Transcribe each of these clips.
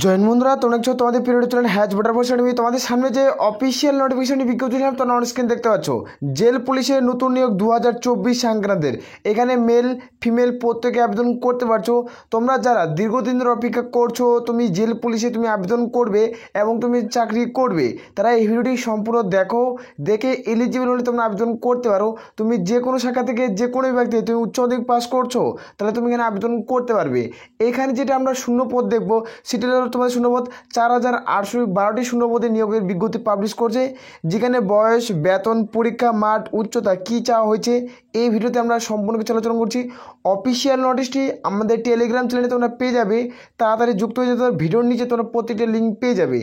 Join বন্ধুরা, তোমরা দেখছো তোমাদের period channel has better for study. তোমাদের সামনে যে অফিসিয়াল নোটিফিকেশন বিজ্ঞপ্তি দিলাম তোমরা অন স্ক্রিন দেখতে পাচ্ছ। জেল পুলিশের নতুন নিয়োগ 2024 সংক্রান্তের। এখানে মেল ফিমেল প্রত্যেকে আবেদন করতে পারছো। তোমরা যারা দীর্ঘদিন ধরে অপেক্ষা করছো তুমি জেল পুলিশে তুমি আবেদন করবে এবং তুমি চাকরি করবে, তারা এই ভিডিওটি সম্পূর্ণ দেখো, দেখে এলিজিবল হলে তোমরা আবেদন করতে পারো। তুমি যে কোনো শাখা থেকে যে কোনো বিভাগ থেকে তুমি উচ্চ মাধ্যমিক পাস করছো তাহলে তুমি এখানে আবেদন করতে পারবে। এখানে যেটা আমরা শূন্যপদ দেখবো সেটা হলো তোমাদের শূন্যপদ 4812টি শূন্যপদে নিয়োগের বিজ্ঞপ্তি পাবলিশ করছে, যেখানে বয়স, বেতন, পরীক্ষা, মাঠ, উচ্চতা কী চাওয়া হয়েছে এই ভিডিওতে আমরা সম্পূর্ণ কিছু আলোচনা করছি। অফিসিয়াল নোটিশটি আমাদের টেলিগ্রাম চ্যানেলে তোমরা পেয়ে যাবে। তাড়াতাড়ি যুক্ত হয়ে যেতে ভিডিওর নিচে তোমরা প্রত্যেকটা লিঙ্ক পেয়ে যাবে।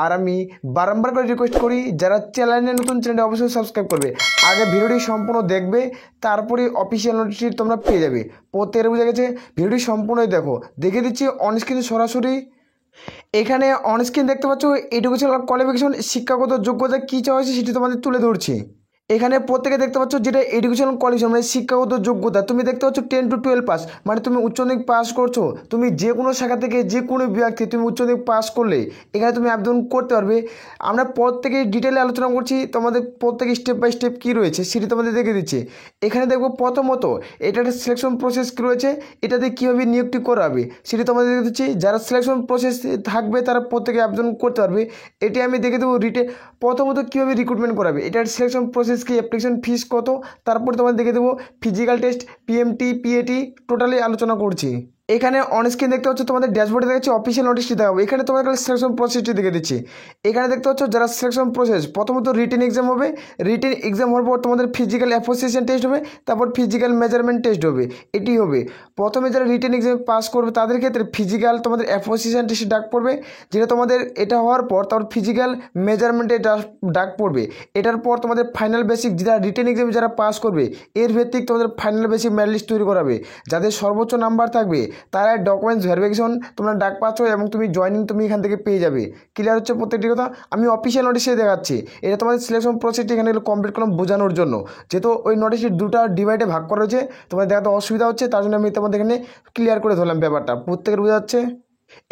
আর আমি বারংবার করে রিকোয়েস্ট করি যারা চ্যানেলে নতুন চ্যানেলটি অবশ্যই সাবস্ক্রাইব করবে, আগে ভিডিওটি সম্পূর্ণ দেখবে, তারপরে অফিসিয়াল নোটিশটি তোমরা পেয়ে যাবে। প্রত্যেকের বুঝে গেছে, ভিডিওটি সম্পূর্ণই দেখো। দেখে দিচ্ছি অনস্ক্রিনে সরাসরি। এখানে অনস্ক্রিন দেখতে পাচ্ছ এডুকেশনাল কোয়ালিফিকেশন, শিক্ষাগত যোগ্যতা কী চাওয়া হয়েছে সেটি তোমাদের তুলে ধরছি। এখানে প্রত্যেকে দেখতে পাচ্ছ যেটা এডুকেশনাল কোয়ালিফিকেশন মানে শিক্ষাগত যোগ্যতা, তুমি দেখতে পাচ্ছ 10 to 12 পাস, মানে তুমি উচ্চ মাধ্যমিক পাস করছো। তুমি যে কোনো শাখা থেকে যে কোনো বিভাগ থেকে তুমি উচ্চ মাধ্যমিক পাস করলে এখানে তুমি আবেদন করতে পারবে। আমরা প্রত্যেকে ডিটেলে আলোচনা করছি, তোমাদের প্রত্যেকে স্টেপ বাই স্টেপ কী রয়েছে সেটি তোমাদের দেখে দিচ্ছি। এখানে দেখবো প্রথমত এটা একটা সিলেকশন প্রসেস কী রয়েছে, এটাতে কীভাবে নিয়োগটি করা হবে সেটি তোমাদের দেখে দিচ্ছি। যারা সিলেকশন প্রসেস থাকবে তারা প্রত্যেকে আবেদন করতে পারবে। এটি আমি দেখে দেবো প্রথমত কীভাবে রিক্রুটমেন্ট করাবে, এটার সিলেকশন প্রসেস কি, অ্যাপ্লিকেশন ফিস কত, তারপরে তোমাদের দেখে দেবো physical test, PMT, PAT totally আলোচনা করছি। এখানে অনস্ক্রিন দেখতে হচ্ছে তোমাদের ড্যাশবোর্ডে দেখাচ্ছি অফিসিয়াল নোটিশটি দেখাবো। এখানে তোমাদের সিলেকশন প্রসেসটি দেখে দিচ্ছি। এখানে দেখতে হচ্ছে যারা সিলেকশন প্রসেস প্রথমত রিটেন এক্সাম হবে, রিটেন এক্সাম হওয়ার পর তোমাদের ফিজিক্যাল অ্যাসোসিয়েশন টেস্ট হবে, তারপর ফিজিক্যাল মেজারমেন্ট টেস্ট হবে। এটি হবে প্রথমে যারা রিটেন এক্সাম পাস করবে তাদের ক্ষেত্রে ফিজিক্যাল তোমাদের অ্যাসোসিয়েশন টেস্টে ডাক পড়বে, যেটা তোমাদের এটা হওয়ার পর তারপর ফিজিক্যাল মেজারমেন্টে ডাক পড়বে। এটার পর তোমাদের ফাইনাল বেসিক যারা রিটেন এক্সামে যারা পাস করবে এর ভিত্তিক তোমাদের ফাইনাল বেসিক মেরিট লিস্ট তৈরি করাবে। যাদের সর্বোচ্চ নাম্বার থাকবে তারা ডকুমেন্টস ভেরিফিকেশন তোমরা ডাক পাচ্ছ এবং তুমি জয়েনিং তুমি এখান থেকে পেয়ে যাবে। ক্লিয়ার হচ্ছে প্রত্যেকটি কথা, আমি অফিসিয়াল নোটিশে দেখাচ্ছি। এটা তোমাদের সিলেকশন প্রসেসটি এখানে কমপ্লিট করলাম বোঝানোর জন্য, যেহেতু ওই নোটিশটি দুটো ডিভাইডে ভাগ করা হয়েছে তোমাদের দেখাতে অসুবিধা হচ্ছে, তার জন্য আমি তোমাদের এখানে ক্লিয়ার করে ধরলাম ব্যাপারটা, প্রত্যেকের বোঝা যাচ্ছে।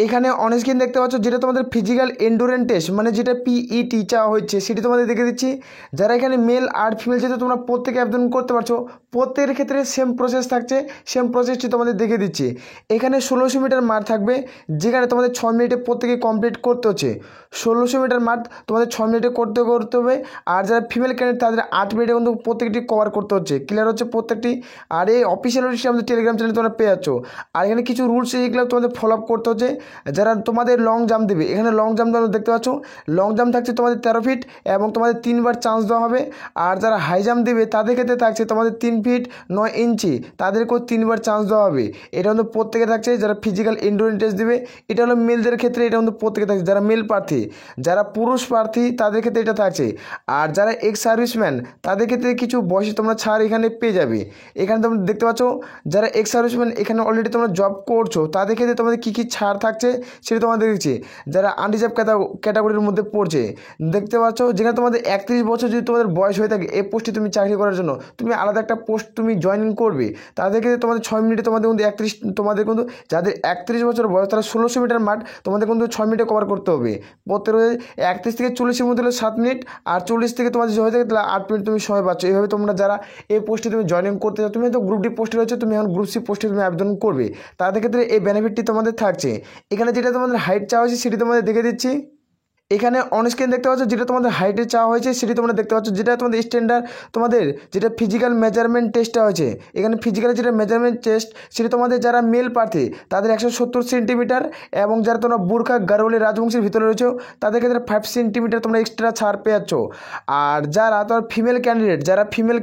এখানে অনস্ক্রিন দেখতে পাচ্ছ যেটা তোমাদের ফিজিক্যাল এন্ডুরেন্স টেস্ট মানে যেটা পিইটি চাওয়া হচ্ছে সেটি তোমাদের দেখে দিচ্ছি। যারা এখানে মেল আর ফিমেল যেহেতু তোমরা প্রত্যেকে আবেদন করতে পারছো, প্রত্যেকের ক্ষেত্রে সেম প্রসেস থাকছে, সেম প্রসেসটি তোমাদের দেখে দিচ্ছি। এখানে 1600 মিটার মাঠ থাকবে, যেখানে তোমাদের 6 মিনিটে প্রত্যেকে কমপ্লিট করতে হচ্ছে। 1600 মিটার মাঠ তোমাদের 6 মিনিটে করতে হবে। আর যারা ফিমেল ক্যান্ডিডেট তাদের 8 মিনিটে কিন্তু প্রত্যেকটি কভার করতে হচ্ছে। ক্লিয়ার হচ্ছে প্রত্যেকটি। আর এই অফিসিয়াল নোটিশটি আমাদের টেলিগ্রাম চ্যানেলে তোমরা পেয়ে যাচ্ছ। আর এখানে কিছু রুলস এইগুলো তোমাদের ফলো আপ করতে হচ্ছে। যারা তোমাদের লং জাম্প দেবে, এখানে লং জাম্প দেখতে পাচ্ছ, লং জাম্প থাকছে তোমাদের 13 ফিট এবং তোমাদের 3বার চান্স দেওয়া হবে। আর যারা হাই জাম্প দেবে তাদের ক্ষেত্রে থাকছে তোমাদের 3 ফিট 9 ইঞ্চি, তাদেরকেও 3বার চান্স দেওয়া হবে। এটা কিন্তু প্রত্যেকে থাকছে। যারা ফিজিক্যাল এন্ডুরেন্স টেস্ট দেবে এটা হলো মেলদের ক্ষেত্রে, এটা কিন্তু প্রত্যেকে থাকছে যারা মেল প্রার্থী। যারা পুরুষ প্রার্থী তাদের ক্ষেত্রে এটা থাকছে। আর যারা এক্স সার্ভিসম্যান তাদের ক্ষেত্রে কিছু বয়সে তোমরা ছাড় এখানে পেয়ে যাবে। এখানে তোমরা দেখতে পাচ্ছ যারা এক্স সার্ভিসম্যান এখানে অলরেডি তোমরা জব করছো তাদের ক্ষেত্রে তোমাদের কী কী ছাড় থাকছে সেটা তোমাদের দেখছি। যারা আনরিজার্ভ ক্যাটাগরির মধ্যে পড়ছে দেখতে পাচ্ছ, যেখানে তোমাদের 31 বছর যদি তোমাদের বয়স হয়ে থাকে এই পোস্টে তুমি চাকরি করার জন্য তুমি আলাদা একটা পোস্ট তুমি জয়েনিং করবে, তাদের ক্ষেত্রে তোমাদের 6 মিনিটে তোমাদের কিন্তু 31 তোমাদের কিন্তু যাদের 31 বছর বয়স তারা 1600 মিটার মাঠ তোমাদের কিন্তু 6 মিনিটে কভার করতে হবে। প্রত্যেক 31 থেকে 40-এর মধ্যে হলো 7 মিনিট, আর 40 থেকে তোমাদের যদি হয়ে থাকে তাহলে 8 মিনিট তুমি সময় পাচ্ছ। এইভাবে তোমরা যারা এই পোস্টে তুমি জয়েনিং করতে চাও, তুমি হয়তো গ্রুপ ডি পোস্টে রয়েছে, তুমি এখন গ্রুপ সি পোস্টে তুমি আবেদন করবে, তাদের ক্ষেত্রে এই বেনিফিটটি তোমাদের থাকছে। এখানে যেটা তোমাদের হাইট চাওয়া হয়েছে সেটি তোমাদের দেখে দিচ্ছি। এখানে অনস্ক্রিন দেখতে পাচ্ছ যেটা তোমাদের হাইটে চাওয়া হয়েছে সেটি তোমরা দেখতে পাচ্ছ, যেটা তোমাদের স্ট্যান্ডার্ড তোমাদের যেটা ফিজিক্যাল মেজারমেন্ট টেস্টটা হয়েছে। এখানে ফিজিক্যাল যেটা মেজারমেন্ট টেস্ট সেটা তোমাদের যারা মেল প্রার্থী তাদের 170 সেন্টিমিটার এবং যারা তোমরা বুরখা গারোলি রাজবংশের ভিতরে রয়েছে তাদের ক্ষেত্রে 5 সেন্টিমিটার তোমরা এক্সট্রা ছাড় পেয়ে যাচ্ছ। আর যারা তোমার ফিমেল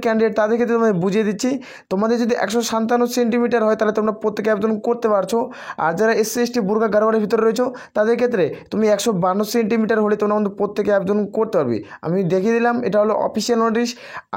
ক্যান্ডিডেট তাদের ক্ষেত্রে তোমাদের বুঝিয়ে দিচ্ছি, তোমাদের যদি 157 সেন্টিমিটার হয় তাহলে তোমরা প্রত্যেকে আবেদন করতে পারছো। আর যারা SC ST বুরখা গারোয়ালের ভিতরে রয়েছে তাদের ক্ষেত্রে তুমি 152 সেন্টিমিটার এন্টার হলে তোমরা কিন্তু প্রত্যেকে আবেদন করতে পারবে। আমি দেখিয়ে দিলাম, এটা হলো অফিসিয়াল নোটিশ।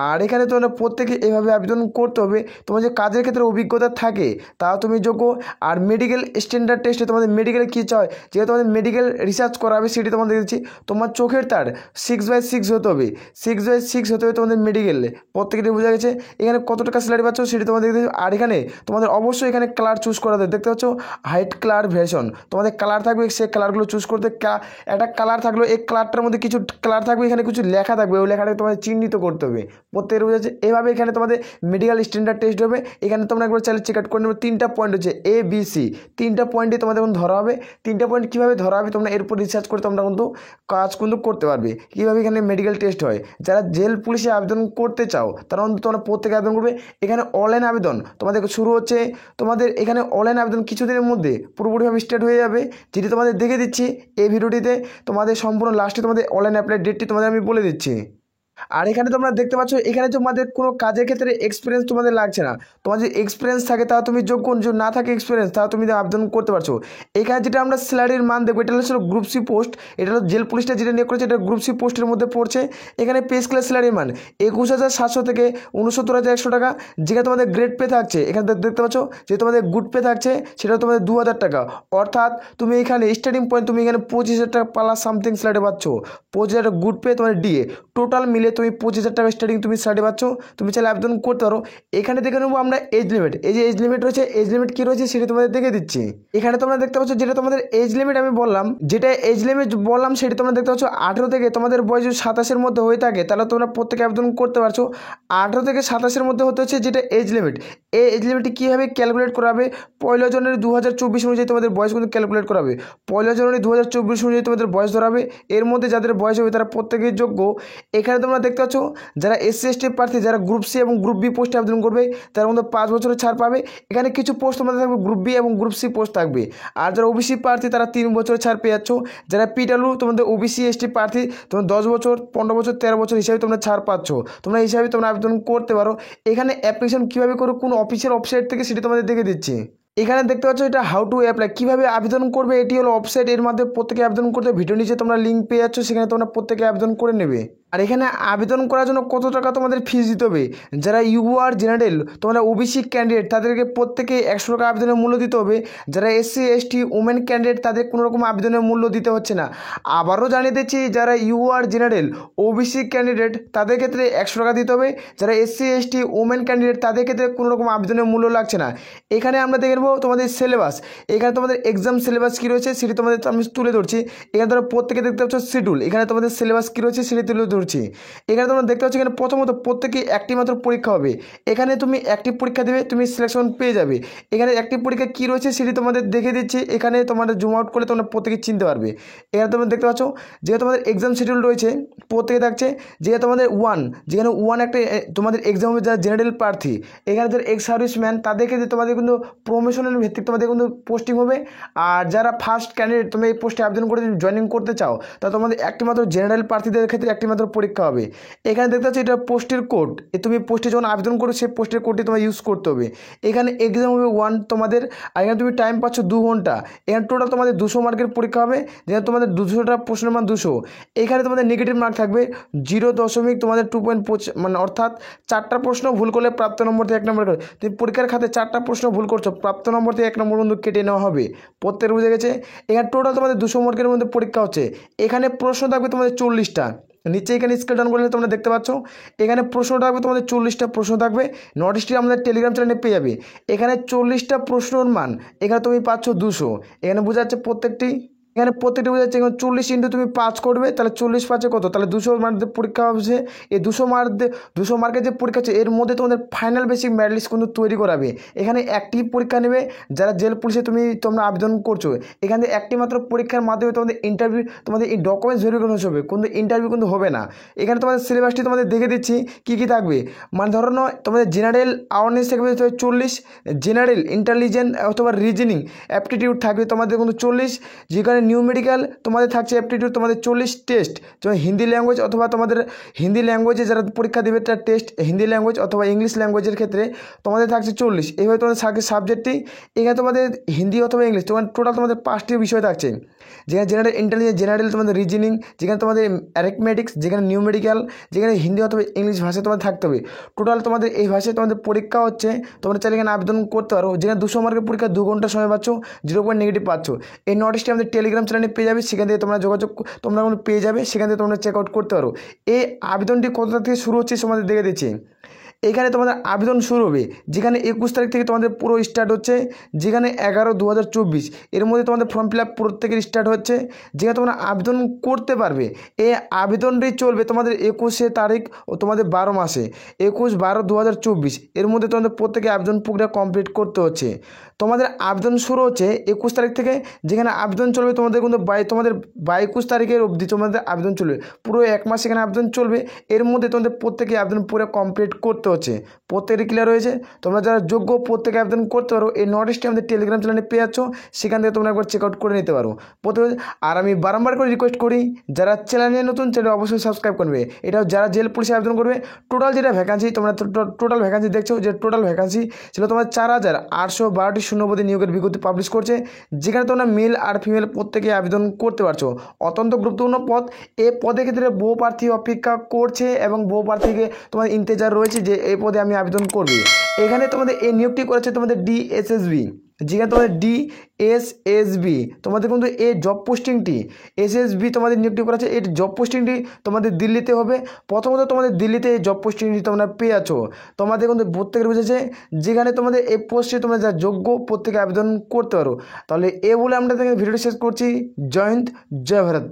আর এখানে তোমরা প্রত্যেকে এভাবে আবেদন করতে হবে। তোমার যে কাজের ক্ষেত্রে অভিজ্ঞতা থাকে তাও তুমি যোগ্য। আর মেডিকেল স্ট্যান্ডার্ড টেস্টে তোমাদের মেডিকেলে কী চায়, যেহেতু তোমাদের মেডিকেল রিসার্চ করা হবে সেটি তোমাদের দিচ্ছি। তোমার চোখের তার 6/6 হতে হবে, 6/6 হতে হবে তোমাদের মেডিকেলে। প্রত্যেকটি বোঝা গেছে। এখানে কত টাকা স্যালারি পাচ্ছ সেটি তোমাদের দেখতে। আর এখানে তোমাদের অবশ্যই এখানে কালার চুজ করা হবে। দেখতে পাচ্ছ হাইট কালার ভেরিয়েশন, তোমাদের কালার থাকবে, সেই কালারগুলো চুজ করতে। একটা কালার থাকলো, এই কালারটার মধ্যে কিছু কালার থাকবে, এখানে কিছু লেখা থাকবে, ওই লেখাটাকে তোমাদের চিহ্নিত করতে হবে। প্রত্যেকের বোঝা যাচ্ছে। এভাবে এখানে তোমাদের মেডিকেল স্ট্যান্ডার্ড টেস্ট হবে। এখানে তোমরা একবার চাইলে চেক আউট করে নেবে। 3টা পয়েন্ট হচ্ছে ABC, 3টা পয়েন্টে তোমাদের এখন ধরা হবে। 3টা পয়েন্ট কীভাবে ধরা হবে তোমরা এরপর রিসার্চ করে তোমরা কিন্তু কাজ কিন্তু করতে পারবে কীভাবে এখানে মেডিকেল টেস্ট হয়। যারা জেল পুলিশে আবেদন করতে চাও তারা কিন্তু তোমরা প্রত্যেকে আবেদন করবে। এখানে অনলাইন আবেদন তোমাদের শুরু হচ্ছে। তোমাদের এখানে অনলাইন আবেদন কিছুদিনের মধ্যে পুরোপুরিভাবে স্টার্ট হয়ে যাবে, যেটি তোমাদের দেখে দিচ্ছি এই ভিডিওটিতে। তোমাদের সম্পূর্ণ লাস্টে তোমাদের অনলাইন অ্যাপ্লাই ডেটটি তোমাদের আমি বলে দিচ্ছি। আর এখানে তোমরা দেখতে পাচ্ছ এখানে তোমাদের কোনো কাজের ক্ষেত্রে এক্সপিরিয়েন্স তোমাদের লাগছে না। তোমার যদি এক্সপিরিয়েন্স থাকে তাও তুমি যোগ্য, যদি না থাকে এক্সপিরিয়েন্স তাও তুমি আবেদন করতে পারছো। এখানে যেটা আমরা স্যালারির মান দেখবো, এটা হচ্ছে গ্রুপ সি পোস্ট। এটা হলো জেল পুলিশটা যেটা নিয়োগ করেছে, এটা গ্রুপ সি পোস্টের মধ্যে পড়ছে। এখানে পে স্কেলের স্যালারির মান 21,700 থেকে 69,100 টাকা। যেখানে তোমাদের গ্রেড পে থাকছে, এখানে দেখতে পাচ্ছ যে তোমাদের গুড পে থাকছে, সেটা তোমাদের 2,000 টাকা। অর্থাৎ তুমি এখানে স্টার্টিং পয়েন্ট তুমি এখানে 25,000 টাকা প্লাস সামথিং স্যালারি পাচ্ছ। 25,000 টাকা গুড পে, তোমার ডিএ টোটাল মিলে তুমি 25,000 টাকা স্টার্টিং তুমি স্যালারি পাচ্ছ। তুমি চাইলে আবেদন করতে পারো। এখানে দেখে নেবো আমরা এজ লিমিট। এই যে এজ লিমিট রয়েছে, এজ লিমিট কী রয়েছে সেটা তোমাদের দেখে দিচ্ছি। এখানে তোমরা দেখতে পাচ্ছ যেটা তোমাদের এজ লিমিট আমি বললাম, যেটা এজ লিমিট বললাম সেটা তোমরা দেখতে পাচ্ছ 18 থেকে তোমাদের বয়স যদি 27-এর মধ্যে হয়ে থাকে তাহলে তোমরা প্রত্যেকে আবেদন করতে পারছো। 18 থেকে 27-এর মধ্যে হতে হচ্ছে যেটা এজ লিমিট। এই এজ লিমিটটি কীভাবে ক্যালকুলেট করা হবে, 1 জানুয়ারি 2024 অনুযায়ী তোমাদের বয়স কিন্তু ক্যালকুলেট করা হবে। 1 জানুয়ারি 2024 অনুযায়ী তোমাদের বয়স ধরা হবে। এর মধ্যে যাদের বয়স হবে তারা প্রত্যেকেই যোগ্য। এখানে তোমরা দেখতে পাচ্ছ যারা SC/ST প্রার্থী, যারা গ্রুপ সি এবং গ্রুপ বি পোস্টে আবেদন করবে তার মধ্যে 5 বছরের ছাড় পাবে। এখানে কিছু পোস্ট তোমাদের থাকবে গ্রুপ বি এবং গ্রুপ সি পোস্ট থাকবে। আর যারা OBC প্রার্থী তারা 3 বছরের ছাড় পেয়ে যাচ্ছ। যারা PW তোমাদের OBC/ST প্রার্থী তোমরা 10 বছর, 15 বছর, 13 বছর হিসাবে তোমরা ছাড় পাচ্ছ। তোমরা হিসাবে তোমরা আবেদন করতে পারো। এখানে অ্যাপ্লিকেশন কীভাবে করো কোন অফিসের ওয়েবসাইট থেকে সেটি তোমাদের দেখে দিচ্ছি। এখানে দেখতে পাচ্ছ এটা হাউ টু অ্যাপ্লাই, কীভাবে আবেদন করবে, এটি হলো ওয়েবসাইট। এর মাধ্যমে প্রত্যেকে আবেদন করতে ভিডিও নিচে তোমরা লিঙ্ক পেয়ে যাচ্ছ, সেখানে তোমরা প্রত্যেকে আবেদন করে নেবে। আর এখানে আবেদন করার জন্য কত টাকা তোমাদের ফিস দিতে হবে, যারা UR জেনারেল তোমরা OBC ক্যান্ডিডেট তাদেরকে প্রত্যেকে 100 টাকা আবেদনের মূল্য দিতে হবে। যারা SC/ST উমেন ক্যান্ডিডেট তাদের কোনো রকম আবেদনের মূল্য দিতে হচ্ছে না। আবারও জানিয়ে দিচ্ছি, যারা UR জেনারেল OBC ক্যান্ডিডেট তাদের ক্ষেত্রে 100 টাকা দিতে হবে। যারা SC/ST উমেন ক্যান্ডিডেট তাদের ক্ষেত্রে কোনো রকম আবেদনের মূল্য লাগছে না। এখানে আমরা দেখে নেবো তোমাদের সিলেবাস। এখানে তোমাদের এক্সাম সিলেবাস কী রয়েছে সেটি তোমাদের আমি তুলে ধরছি। এখানে তোমরা প্রত্যেকে দেখতে পাচ্ছ শিডিউল। এখানে তোমাদের সিলেবাস কী রয়েছে সেটি তুলে ধরছি। এখানে তোমরা দেখতে পাচ্ছ এখানে প্রথমত প্রত্যেকে একটি মাত্র পরীক্ষা হবে। এখানে তুমি একটি পরীক্ষা দেবে, তুমি সিলেকশন পেয়ে যাবে। এখানে একটি পরীক্ষা কী রয়েছে সেটি তোমাদের দেখে দিচ্ছি। এখানে তোমাদের জুম আউট করলে তোমরা প্রত্যেকে চিনতে পারবে। এখানে তোমরা দেখতে পাচ্ছ যেহেতু তোমাদের এক্সাম শিডিউল রয়েছে প্রত্যেকে থাকছে। যেহেতু তোমাদের যেখানে 1 একটা তোমাদের এক্সাম হবে যারা জেনারেল প্রার্থী। এখানে যারা এক্স সার্ভিসম্যান তাদেরকে তোমাদের কিন্তু প্রমোশনের ভিত্তিক তোমাদের কিন্তু পোস্টিং হবে। আর যারা ফার্স্ট ক্যান্ডিডেট তুমি এই পোস্টে আবেদন করে জয়েনিং করতে চাও তা তোমাদের একটি মাত্র জেনারেল প্রার্থীদের ক্ষেত্রে একটি মাত্র পরীক্ষা হবে। এখানে দেখতে পাচ্ছ এটা পোস্টের কোড। তুমি পোস্টে যখন আবেদন করো সেই পোস্টের কোডটি তোমার ইউজ করতে হবে। এখানে এক্সাম হবে 1 তোমাদের। আর এখানে তুমি টাইম পাচ্ছ 2 ঘন্টা। এখানে টোটাল তোমাদের 200 মার্কের পরীক্ষা হবে। যেখানে তোমাদের 200টা প্রশ্নের মান 200। এখানে তোমাদের নেগেটিভ মার্ক থাকবে 0 তোমাদের 2.5, মানে অর্থাৎ 4টা প্রশ্ন ভুল করলে প্রাপ্ত নম্বর থেকে 1 নম্বর করে। তুমি পরীক্ষার খাতে 4টা প্রশ্ন ভুল করছো, প্রাপ্ত নম্বর থেকে 1 নম্বর কিন্তু কেটে নেওয়া হবে। প্রত্যেক বুঝে গেছে। এখানে টোটাল তোমাদের 200 মার্কের মধ্যে পরীক্ষা হচ্ছে। এখানে প্রশ্ন থাকবে তোমাদের 40টা। নিচে এখানে স্ক্রল ডাউন করলে তোমরা দেখতে পাচ্ছ এখানে প্রশ্ন থাকবে তোমাদের 40টা প্রশ্ন থাকবে। নোটিশটি আমাদের টেলিগ্রাম চ্যানেলে পেয়ে যাবে। এখানে 40টা প্রশ্নের মান এখানে তুমি পাচ্ছ 200। এখানে বোঝা যাচ্ছে প্রত্যেকটি বোঝা যাচ্ছে এখানে 40 ইন্টু তুমি 5 করবে, তাহলে 40 5-এ কত, তাহলে 200 মার্কের পরীক্ষা হচ্ছে। এই 200 মার্কের যে পরীক্ষা আছে এর মধ্যে তোমাদের ফাইনাল বেসিক মেরিট লিস্ট কিন্তু তৈরি করাবে। এখানে একটি পরীক্ষা নেবে যারা জেল পুলিশে তোমরা আবেদন করছো। এখানে একটি মাত্র পরীক্ষার মাধ্যমে তোমাদের ইন্টারভিউ, তোমাদের এই ডকুমেন্টস ভেরিফিকেশন হবে, কিন্তু ইন্টারভিউ কিন্তু হবে না। এখানে তোমাদের সিলেবাসটি তোমাদের দেখে দিচ্ছি কী কী থাকবে। মানে ধরো তোমাদের জেনারেল অ্যাওয়ারনেস থাকবে 40, জেনারেল ইন্টেলিজেন্স অথবা রিজনিং অ্যাপটিটিউড থাকবে তোমাদের কিন্তু 40। যেখানে নিউ মেডিকেল তোমাদের থাকছে অ্যাপটিটিউড তোমাদের 40 টেস্ট। যেমন হিন্দি ল্যাঙ্গুয়েজ অথবা তোমাদের হিন্দি ল্যাঙ্গুয়েজে যারা পরীক্ষা দেবে তার টেস্ট হিন্দি ল্যাঙ্গুয়েজ অথবা ইংলিশ ল্যাঙ্গুয়েজের ক্ষেত্রে তোমাদের থাকছে 40। এইভাবে তোমাদের থাকছে সাবজেক্টটি। এখানে তোমাদের হিন্দি অথবা ইংলিশ তোমার টোটাল তোমাদের 5টি বিষয় থাকছে। যেখানে জেনারেল ইন্টেলিজেন্স, জেনারেল তোমাদের রিজনিং, যেখানে তোমাদের অ্যারিথমেটিক্স, যেখানে নিউমেরিক্যাল, যেখানে হিন্দি অথবা ইংলিশ ভাষায় তোমাদের থাকতে হবে। টোটাল তোমাদের এই ভাষায় তোমাদের পরীক্ষা হচ্ছে। তোমরা চাইলে এখানে আবেদন করতে পারো। যেখানে 200 মার্কের পরীক্ষা 2 ঘন্টা সময় পাচ্ছ, 0 পয়েন্ট নেগেটিভ পাচ্ছ। এই নোটিশটি আমাদের টেলিগ্রাম চ্যানেলে পেয়ে যাবে, সেখান থেকে তোমরা যোগাযোগ তোমরা পেয়ে যাবে, সেখান থেকে তোমরা চেক আউট করতে পারো। এই আবেদনটি কোথা থেকে শুরু হচ্ছে তোমাদের দেখে দিচ্ছি। এখানে তোমাদের আবেদন শুরু হবে, যেখানে 21 তারিখ থেকে তোমাদের পুরো স্টার্ট হচ্ছে, যেখানে 11/2024 এর মধ্যে তোমাদের ফর্ম ফিল আপ প্রত্যেকের স্টার্ট হচ্ছে, যেখানে তোমরা আবেদন করতে পারবে। এই আবেদনটি চলবে তোমাদের 21 তারিখ ও তোমাদের 12 মাসে, 21/12/2024 এর মধ্যে তোমাদের প্রত্যেকে আবেদন প্রক্রিয়া কমপ্লিট করতে হচ্ছে। তোমাদের আবেদন শুরু হচ্ছে 21 তারিখ থেকে, যেখানে আবেদন চলবে তোমাদের কিন্তু তোমাদের 21 তারিখের অবধি তোমাদের আবেদন চলবে, পুরো 1 মাস এখানে আবেদন চলবে। এর মধ্যে তোমাদের প্রত্যেকে আবেদন পুরো কমপ্লিট করতে হচ্ছে। প্রত্যেকেরই ক্লিয়ার হয়েছে? তোমরা যারা যোগ্য প্রত্যেকে আবেদন করতে পারো। এই নোটিশটি আমাদের টেলিগ্রাম চ্যানেলে পেয়ে যাচ্ছ, সেখান থেকে তোমরা একবার চেক আউট করে নিতে পারো। আর আমি বারবার করে রিকোয়েস্ট করি, যারা চ্যানেলে নতুন চ্যানেল অবশ্যই সাবস্ক্রাইব করবে। এটাও যারা জেল পুলিশে আবেদন করবে, টোটাল যেটা ভ্যাকান্সি তোমরা টোটাল ভ্যাকান্সি দেখছো, যে টোটাল ভ্যাকান্সি ছিল তোমার 4812টি শূন্যপদে নিয়োগের বিজ্ঞপ্তি পাবলিশ করছে, যেখানে তোমরা মেল আর ফিমেল প্রত্যেকে আবেদন করতে পারছো। অত্যন্ত গুরুত্বপূর্ণ পদ। এই পদের ক্ষেত্রে বহু প্রার্থী অপেক্ষা করছে এবং বহু প্রার্থীকে তোমার ইন্তেজার রয়েছে যে এই পদে আমি আবেদন করবে। এখানে তোমাদের এই নিয়োগটি করেছে তোমাদের ডিএসএসবি, যেখানে তোমাদের ডিএসএসবি তোমাদের কিন্তু এই জব পোস্টিংটি, এসএসবি তোমাদের নিয়োগটি করেছে। এই জব পোস্টিংটি তোমাদের দিল্লিতে হবে। প্রথমত তোমাদের দিল্লিতে এই জব পোস্টিংটি তোমরা পেয়ে আছো। তোমাদের কিন্তু প্রত্যেকের বুঝেছে, যেখানে তোমাদের এই পোস্টে তোমরা যা যোগ্য প্রত্যেকে আবেদন করতে পারো। তাহলে এ বলে আমরা ভিডিওটি শেষ করছি। জয় হিন্দ, জয় ভারত।